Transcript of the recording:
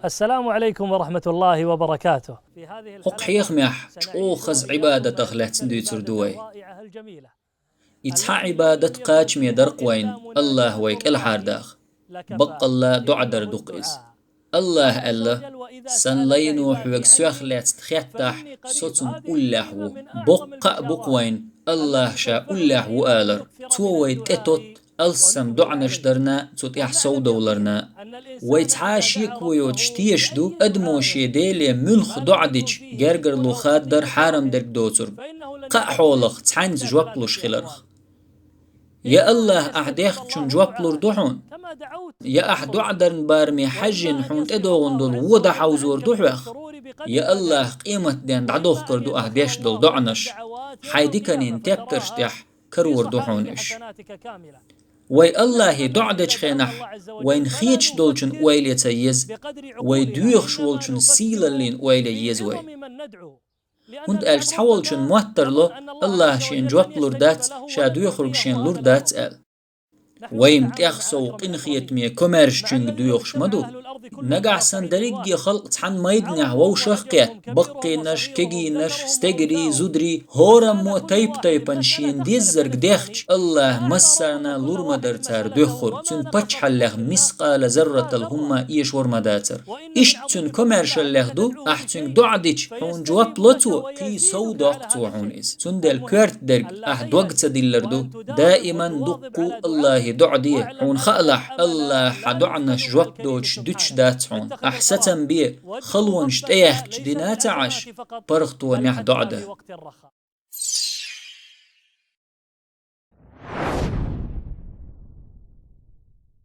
السلام عليكم ورحمة الله وبركاته. حقيق ميح اوخز عبادة تغلت دي تردوي يتحا عبادة قاج ميدرق وين الله ويك الحارداخ بق الله دعدر دقيز الله ألا سن لينوح ويك سوخ لات تخيتح صوتن أولهو بق بقوين الله شا أولهو آلر تووي تتوت ألسم دعنش درنا تتيح سودولرنا ويتعاشيك ويوتشتيشدو أدموشي ديلي ملخ دعدج جرجر لوخات در حارم درك دوتر قا حولخ تحانز جوابلوش خلرخ يا الله أحديخ تشون جوابلور دحون يا أحد عدرن بارمي حجن حونت إدوغن دول ودا حوزور دوحوخ يا الله قيمة دين دعدوخ كردو أحديش دول دعنش حيدكنين تبكرشتح كرور دحونش وي الله دعدج خينح وين خيتش دولشن ويلي تيز وي دويخ شولشن سيللين ويلي يزوي هند ألش تحولشن موترلو الله شين جواب لوردات شا دويخرق شين لوردات أل ويم تيخسو قنخيت مي كوميرش چنگ دويخش مدو نقع سندريق خلق تحن ميدنع ووشخقيت بقي نش كيجي نش ستيجري زودري هورا مو تيبن شين ديزرق ديخش الله مسرنا لور مدرتر دوخر تن پچ حلق مسقال ذرة الهما ايش ورمداتر ايش تن كوميرشال لخدو احتن دعديش هون جواب لطو كي سو داقتو هونيز تن دل كورت درق احد وقت دلردو دائما دقو الله دعدي هون خالح الله حدعنش جواب دوش دوش داتعون أحسن بيه خلون شتيخ جدينات عش برغتو نح دعده